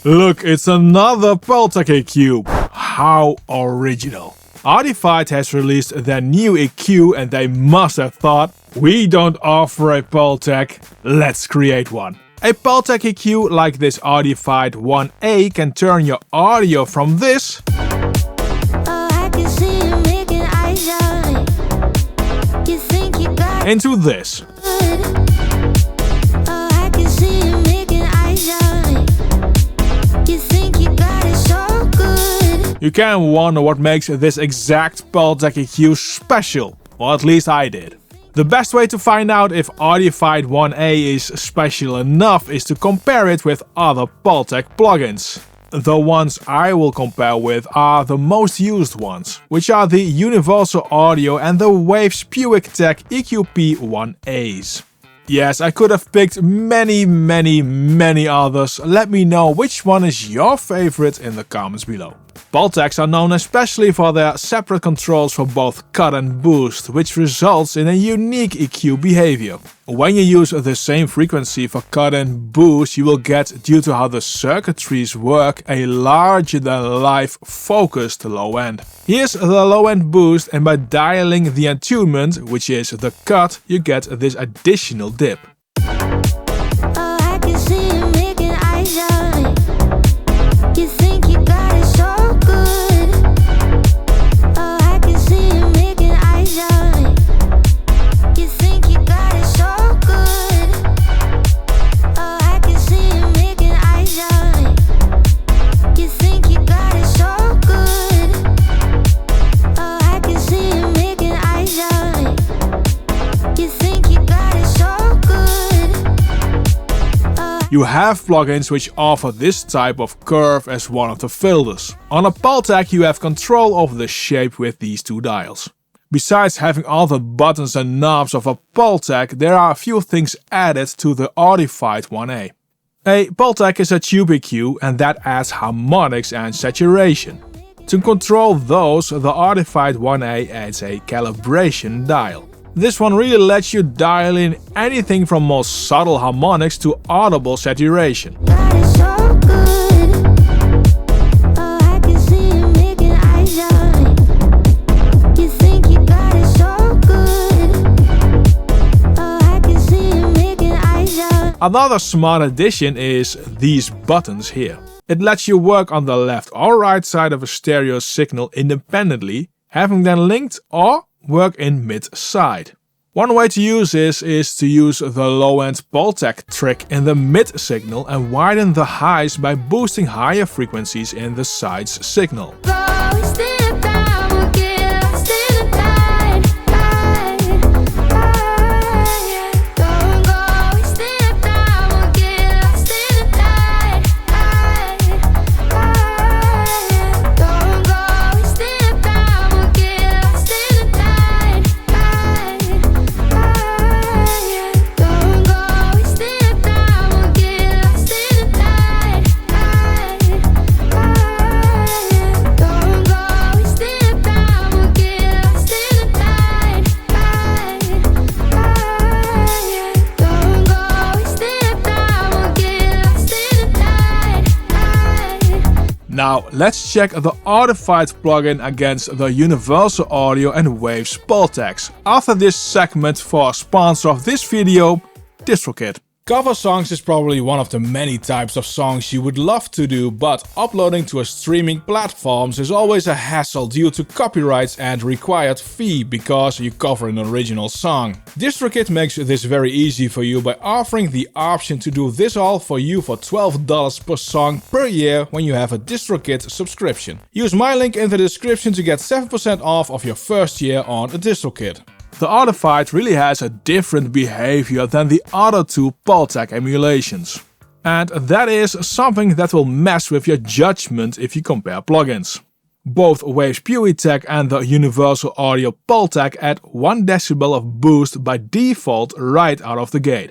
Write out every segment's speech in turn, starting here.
Look, it's another Pultec EQ. How original. Audified has released their new EQ and they must have thought, we don't offer a Pultec, let's create one. A Pultec EQ like this Audified 1A can turn your audio from this into this. You can wonder what makes this exact Pultec EQ special, or at least I did. The best way to find out if Audified 1A is special enough is to compare it with other Pultec plugins. The ones I will compare with are the most used ones, which are the Universal Audio and the Waves Puigtec EQP 1As. Yes, I could have picked many others. Let me know which one is your favorite in the comments below. Pultecs are known especially for their separate controls for both cut and boost, which results in a unique EQ behavior. When you use the same frequency for cut and boost, you will get, due to how the circuitries work, a larger than life focused low end. Here's the low end boost, and by dialing the attunement, which is the cut, you get this additional dip. You have plugins which offer this type of curve as one of the filters. On a Pultec you have control over the shape with these two dials. Besides having all the buttons and knobs of a Pultec, there are a few things added to the Audified 1A. A Pultec is a tube EQ and that adds harmonics and saturation. To control those, the Audified 1A adds a calibration dial. This one really lets you dial in anything from more subtle harmonics to audible saturation. Another smart addition is these buttons here. It lets you work on the left or right side of a stereo signal independently, having them linked, or work in mid-side. One way to use this is to use the low-end Pultec trick in the mid signal and widen the highs by boosting higher frequencies in the sides signal. Now let's check the Audified plugin against the Universal Audio and Waves Pultecs. After this segment, for a sponsor of this video, DistroKid. Cover songs is probably one of the many types of songs you would love to do, but uploading to a streaming platforms is always a hassle due to copyrights and required fee because you cover an original song. DistroKid makes this very easy for you by offering the option to do this all for you for $12 per song per year when you have a DistroKid subscription. Use my link in the description to get 7% off of your first year on a DistroKid. The Audified really has a different behavior than the other two Pultec emulations. And that is something that will mess with your judgment if you compare plugins. Both Waves Puigtec and the Universal Audio Pultec add 1 decibel of boost by default right out of the gate.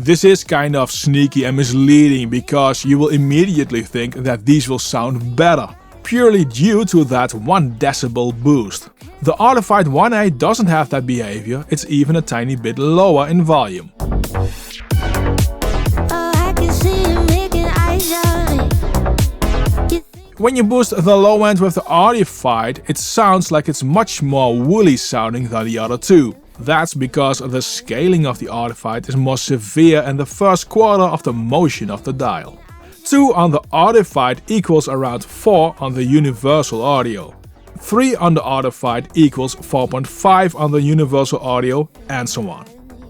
This is kind of sneaky and misleading because you will immediately think that these will sound better, purely due to that 1 decibel boost. The Audified 1A doesn't have that behavior, it's even a tiny bit lower in volume. When you boost the low end with the Audified, it sounds like it's much more woolly sounding than the other two. That's because the scaling of the Audified is more severe in the first quarter of the motion of the dial. 2 on the Audified equals around 4 on the Universal Audio. 3 on the Audified equals 4.5 on the Universal Audio, and so on.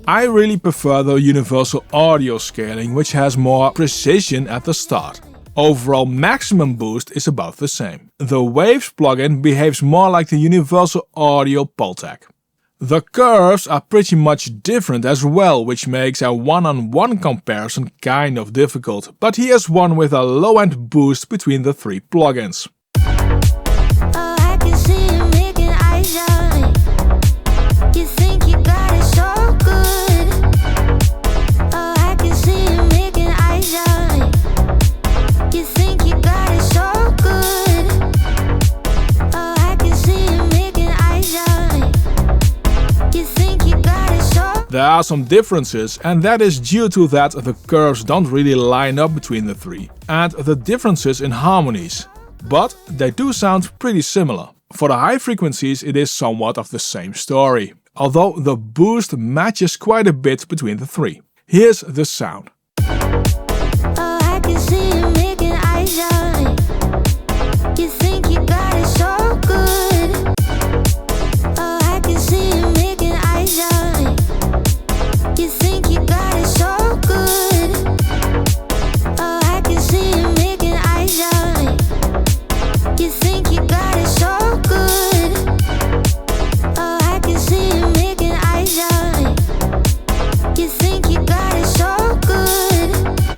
I really prefer the Universal Audio scaling, which has more precision at the start. Overall maximum boost is about the same. The Waves plugin behaves more like the Universal Audio Pultec. The curves are pretty much different as well, which makes a one-on-one comparison kind of difficult, but here's one with a low-end boost between the 3 plugins. There are some differences, and that is due to that the curves don't really line up between the 3, and the differences in harmonies. But they do sound pretty similar. For the high frequencies it is somewhat of the same story, although the boost matches quite a bit between the 3. Here's the sound.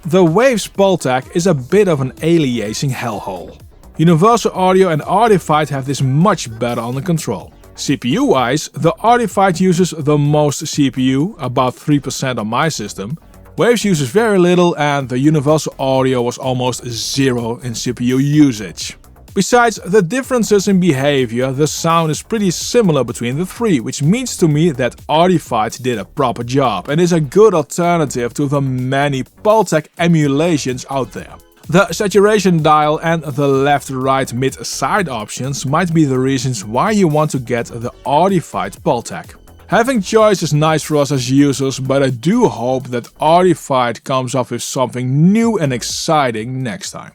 The Waves Pultec is a bit of an aliasing hellhole. Universal Audio and Audified have this much better under control. CPU-wise, the Audified uses the most CPU, about 3% on my system. Waves uses very little, and the Universal Audio was almost 0 in CPU usage. Besides the differences in behavior, the sound is pretty similar between the 3, which means to me that Audified did a proper job and is a good alternative to the many Pultec emulations out there. The saturation dial and the left, right, mid, side options might be the reasons why you want to get the Audified Pultec. Having choice is nice for us as users, but I do hope that Audified comes up with something new and exciting next time.